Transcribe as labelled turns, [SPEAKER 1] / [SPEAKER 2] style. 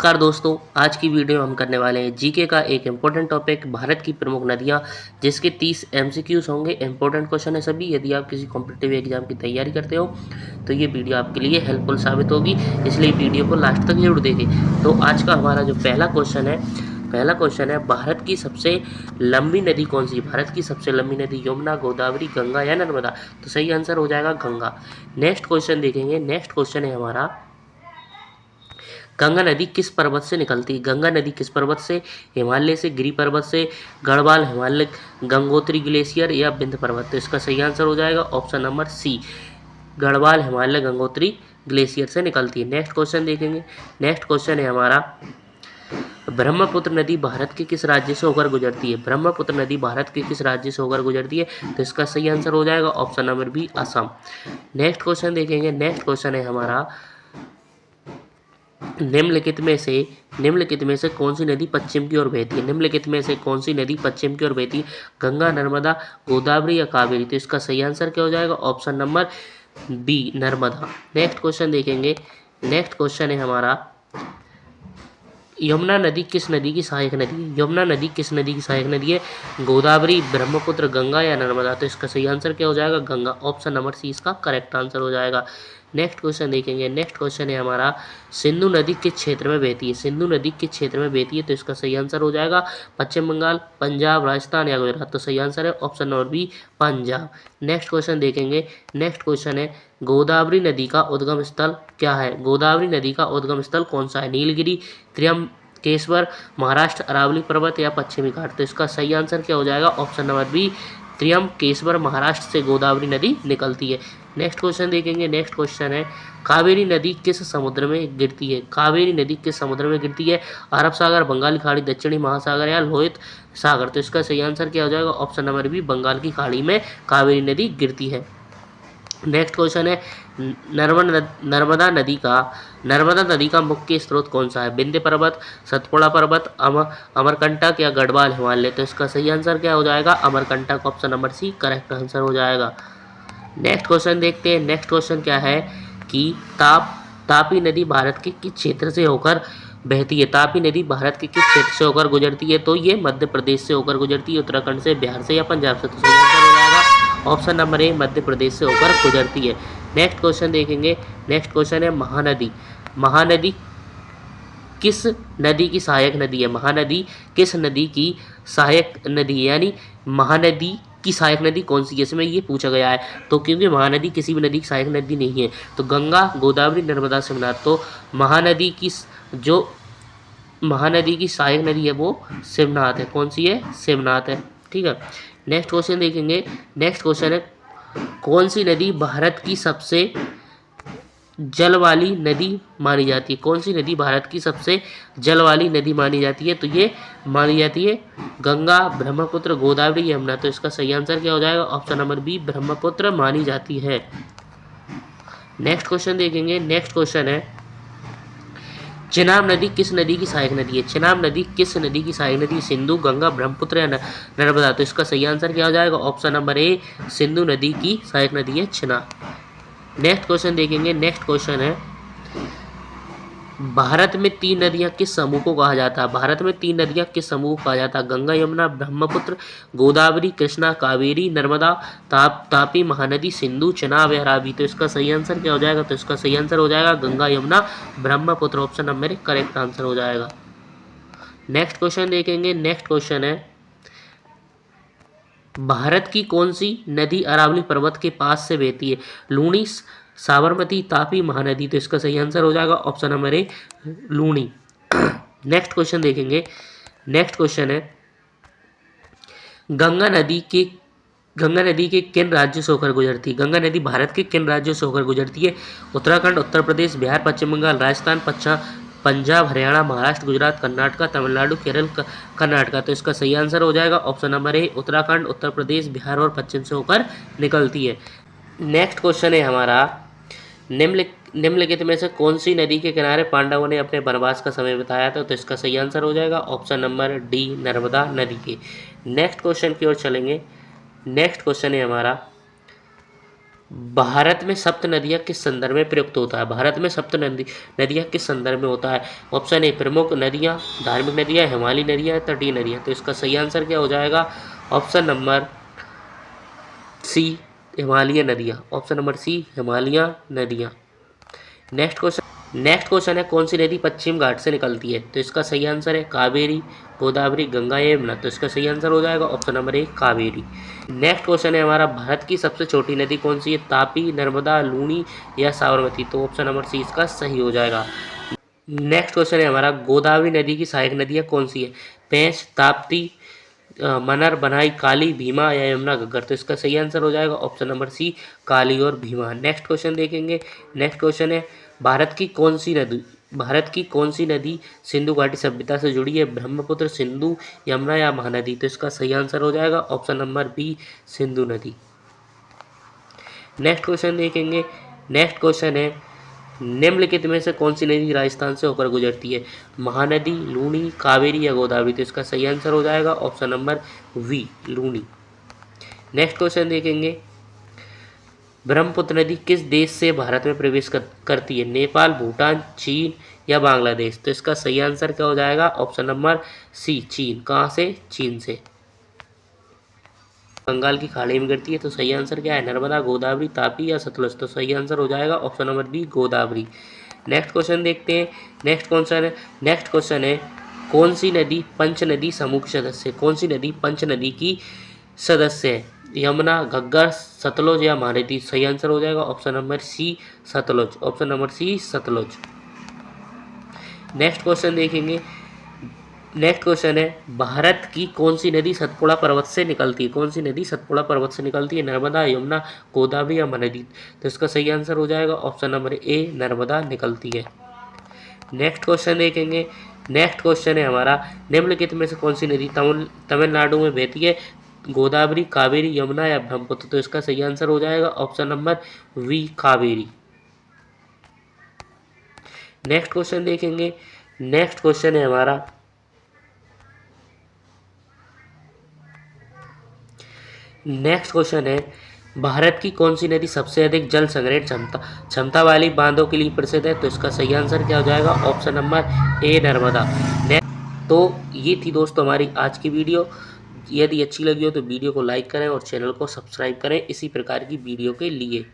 [SPEAKER 1] नमस्कार दोस्तों, आज की वीडियो हम करने वाले हैं जीके का एक इम्पोर्टेंट टॉपिक भारत की प्रमुख नदियां, जिसके 30 एमसीक्यूज होंगे। इम्पोर्टेंट क्वेश्चन है सभी। यदि आप किसी कॉम्पिटिटिव एग्जाम की तैयारी करते हो तो ये वीडियो आपके लिए हेल्पफुल साबित होगी, इसलिए वीडियो को लास्ट तक जरूर देखें। तो आज का हमारा जो पहला क्वेश्चन है भारत की सबसे लंबी नदी कौन सी? भारत की सबसे लंबी नदी यमुना, गोदावरी, गंगा या नर्मदा? तो सही आंसर हो जाएगा गंगा। नेक्स्ट क्वेश्चन देखेंगे। नेक्स्ट क्वेश्चन है हमारा, गंगा नदी किस पर्वत से निकलती है? गंगा नदी किस पर्वत से? हिमालय से, गिरि पर्वत से, गढ़वाल हिमालय, गंगोत्री ग्लेशियर या विंध्य पर्वत? तो इसका सही आंसर हो जाएगा option number C, Garhwal Himalaya Gangotri glacier से निकलती है। नेक्स्ट क्वेश्चन देखेंगे। नेक्स्ट क्वेश्चन है हमारा, ब्रह्मपुत्र नदी भारत के किस राज्य से होकर गुजरती है? ब्रह्मपुत्र नदी भारत के किस राज्य से होकर गुजरती है? तो इसका सही आंसर हो जाएगा option number B, Assam. Next question देखेंगे। नेक्स्ट क्वेश्चन है हमारा, निम्नलिखित में से कौन सी नदी पश्चिम की ओर बहती है? निम्नलिखित में से कौन सी नदी पश्चिम की ओर बहती है? गंगा, नर्मदा, गोदावरी या कावेरी? तो इसका सही आंसर क्या हो जाएगा? Option number B, Narmada. Next question देखेंगे। नेक्स्ट क्वेश्चन है हमारा, यमुना नदी किस नदी की सहायक नदी है? यमुना नदी किस नदी की सहायक नदी है? गोदावरी, ब्रह्मपुत्र, गंगा या नर्मदा? तो इसका सही आंसर क्या हो जाएगा? गंगा। ऑप्शन नंबर सी इसका करेक्ट आंसर हो जाएगा। नेक्स्ट क्वेश्चन देखेंगे। नेक्स्ट क्वेश्चन है हमारा, सिंधु नदी किस क्षेत्र में बहती है? सिंधु नदी किस क्षेत्र में बहती है? तो इसका सही आंसर हो जाएगा पश्चिम बंगाल, पंजाब, राजस्थान या गुजरात? तो सही आंसर है option number B, Punjab. Next question देखेंगे। नेक्स्ट क्वेश्चन है, गोदावरी नदी का उद्गम स्थल क्या है? गोदावरी नदी का उद्गम स्थल कौन सा है? नीलगिरी, त्र्यंबकेश्वर, महाराष्ट्र, अरावली पर्वत या पश्चिमी घाट? तो इसका सही आंसर क्या हो जाएगा? Option number B, Trimbakeshwar, Maharashtra से गोदावरी नदी निकलती है। नेक्स्ट क्वेश्चन देखेंगे। नेक्स्ट क्वेश्चन है, कावेरी नदी किस समुद्र में गिरती है? कावेरी नदी किस समुद्र में गिरती है? अरब सागर, बंगाल की खाड़ी, दक्षिणी महासागर या लोहित सागर? तो इसका सही आंसर क्या हो जाएगा? ऑप्शन नंबर बी, बंगाल की खाड़ी में कावेरी नदी गिरती है। नेक्स्ट क्वेश्चन है, नर्मदा नदी का मुख्य स्रोत कौन सा है? विंध्य पर्वत, सतपुड़ा पर्वत, अमरकंटक या गढ़वाल हिमालय? तो इसका सही आंसर क्या हो जाएगा? Amarkantak. Option number C correct answer हो जाएगा। नेक्स्ट क्वेश्चन देखते हैं। नेक्स्ट क्वेश्चन क्या है कि तापी नदी भारत के किस क्षेत्र से होकर बहती है? तापी नदी भारत के किस क्षेत्र से होकर गुजरती है? तो ये मध्य प्रदेश से होकर गुजरती है, उत्तराखंड से, बिहार से या पंजाब से? तो सही आंसर हो जाएगा ऑप्शन नंबर ए, मध्य प्रदेश से होकर गुजरती है। नेक्स्ट क्वेश्चन देखेंगे। नेक्स्ट क्वेश्चन है, महानदी किस नदी की सहायक नदी है? महानदी किस नदी की सहायक नदी है? यानी महानदी की सहायक नदी कौन सी है, इसमें ये पूछा गया है। तो क्योंकि महानदी किसी भी नदी की सहायक नदी नहीं है, तो गंगा, गोदावरी, नर्मदा, शिवनाथ। तो महानदी की सहायक नदी है वो शिवनाथ है। कौन सी है? शिवनाथ है। ठीक है। नेक्स्ट क्वेश्चन देखेंगे। नेक्स्ट क्वेश्चन है, कौन सी नदी भारत की सबसे जल वाली नदी मानी जाती है? कौन सी नदी भारत की सबसे जल वाली नदी मानी जाती है? तो ये मानी जाती है गंगा, ब्रह्मपुत्र, गोदावरी, यमुना। तो इसका सही आंसर क्या हो जाएगा? ऑप्शन नंबर बी, ब्रह्मपुत्र मानी जाती है। नेक्स्ट क्वेश्चन देखेंगे। नेक्स्ट क्वेश्चन है, चिनाब नदी किस नदी की सहायक नदी है? चिनाब नदी किस नदी की सहायक नदी? सिंधु, गंगा, ब्रह्मपुत्र या नर्मदा? तो इसका सही आंसर क्या हो जाएगा? ऑप्शन नंबर ए, सिंधु नदी की सहायक नदी है चिनाब। नेक्स्ट क्वेश्चन देखेंगे। नेक्स्ट क्वेश्चन है, भारत में 3 नदियां किस समूह को कहा जाता है? भारत में 3 नदियां किस समूह को कहा जाता है? गंगा, यमुना, ब्रह्मपुत्र, गोदावरी, कृष्णा, कावेरी, नर्मदा, तापी, महानदी, सिंधु, चिनाब या रावी? तो इसका सही आंसर क्या हो जाएगा? तो इसका सही आंसर हो जाएगा Ganga, Yamuna, Brahmaputra. Option number A correct answer हो जाएगा। नेक्स्ट क्वेश्चन देखेंगे। नेक्स्ट क्वेश्चन है, भारत की कौन सी नदी अरावली पर्वत के पास से बहती है? लूनी, साबरमती, तापी, महानदी? तो इसका सही आंसर हो जाएगा option number A, Luni. Next question देखेंगे। नेक्स्ट क्वेश्चन है, गंगा नदी के किन राज्यों से होकर गुजरती है? गंगा नदी भारत के किन राज्यों से होकर गुजरती है? उत्तराखंड, उत्तर प्रदेश, बिहार, पश्चिम बंगाल, राजस्थान, पंजाब, हरियाणा, महाराष्ट्र, गुजरात, कर्नाटक, तमिलनाडु, केरल, कर्नाटक? तो इसका सही आंसर हो जाएगा ऑप्शन नंबर ए, उत्तराखंड, उत्तर प्रदेश, बिहार और पश्चिम से होकर निकलती है। नेक्स्ट क्वेश्चन है हमारा, निम्नलिखित में से कौन सी नदी के किनारे पांडवों ने अपने वनवास का समय बिताया था? तो इसका सही आंसर हो जाएगा ऑप्शन नंबर डी, नर्मदा नदी के। नेक्स्ट क्वेश्चन की ओर चलेंगे। नेक्स्ट क्वेश्चन है हमारा, भारत में सप्त नदियाँ किस संदर्भ में प्रयुक्त होता है? भारत में सप्त नदियाँ किस संदर्भ में होता है? ऑप्शन ए प्रमुख नदियाँ, धार्मिक नदियाँ, हिमालयी नदियाँ, तटीय नदियाँ। तो इसका सही आंसर क्या हो जाएगा? ऑप्शन नंबर सी हिमालय नदियाँ। ऑप्शन नंबर सी हिमालय नदियाँ। नेक्स्ट क्वेश्चन है कौन सी नदी पश्चिम घाट से निकलती है? तो इसका सही आंसर है कावेरी, गोदावरी, गंगा या यमुना। तो इसका सही आंसर हो जाएगा ऑप्शन नंबर ए कावेरी। नेक्स्ट क्वेश्चन है हमारा भारत की सबसे छोटी नदी कौन सी है? तापी, नर्मदा, लूनी या साबरमती। तो ऑप्शन नंबर सी इसका सही हो जाएगा। नेक्स्ट क्वेश्चन है हमारा गोदावरी नदी की सहायक नदियाँ कौन सी है? पेंच, ताप्ती, मनर, बनाई, काली, भीमा या यमुना, घग्गर। तो इसका सही आंसर हो जाएगा ऑप्शन नंबर सी काली और भीमा। नेक्स्ट क्वेश्चन देखेंगे। नेक्स्ट क्वेश्चन है भारत की कौन सी नदी सिंधु घाटी सभ्यता से जुड़ी है? ब्रह्मपुत्र, सिंधु, यमुना या महानदी। तो इसका सही आंसर हो जाएगा ऑप्शन नंबर बी सिंधु नदी। नेक्स्ट क्वेश्चन देखेंगे। नेक्स्ट क्वेश्चन है निम्नलिखित में से कौन सी नदी राजस्थान से होकर गुजरती है? महानदी, लूनी, कावेरी या गोदावरी। तो इसका सही आंसर हो जाएगा option number B Luni. Next question देखेंगे ब्रह्मपुत्र नदी किस देश से भारत में प्रवेश करती है? नेपाल, भूटान, चीन या बांग्लादेश। तो इसका सही आंसर क्या हो जाएगा? ऑप्शन नंबर सी चीन। कहाँ से? चीन से। बंगाल की खाड़ी में गिरती है। तो सही आंसर क्या है? नर्मदा, गोदावरी, तापी या सतलुज। तो सही आंसर हो जाएगा option number B Godavari. Next question देखते हैं। नेक्स्ट क्वेश्चन है कौन सी नदी पंच नदी समूह की सदस्य है? कौन सी नदी पंच नदी की सदस्य है? यमुना, घग्गर, सतलुज या महानदी। सही आंसर हो जाएगा option number C Sutlej. Option number C Sutlej. Next question देखेंगे। नेक्स्ट क्वेश्चन है भारत की कौन सी नदी सतपुड़ा पर्वत से निकलती है? कौन सी नदी सतपुड़ा पर्वत से निकलती है? नर्मदा, यमुना, गोदावरी या महानदी। तो इसका सही आंसर हो जाएगा ऑप्शन नंबर ए नर्मदा निकलती है। नेक्स्ट क्वेश्चन देखेंगे। नेक्स्ट क्वेश्चन है हमारा निम्नलिखित में से कौन सी नदी तमिलनाडु में बहती है? गोदावरी, कावेरी, यमुना या ब्रह्मपुत्र। तो इसका सही आंसर हो जाएगा option number B Kaveri. Next question देखेंगे। नेक्स्ट क्वेश्चन है हमारा नेक्स्ट क्वेश्चन है भारत की कौन सी नदी सबसे अधिक जल संग्रहण क्षमता वाली बांधों के लिए प्रसिद्ध है? तो इसका सही आंसर क्या हो जाएगा? ऑप्शन नंबर ए नर्मदा। तो ये थी दोस्तों हमारी आज की वीडियो। यदि अच्छी लगी हो तो वीडियो को लाइक करें और चैनल को सब्सक्राइब करें इसी प्रकार की वीडियो के लिए।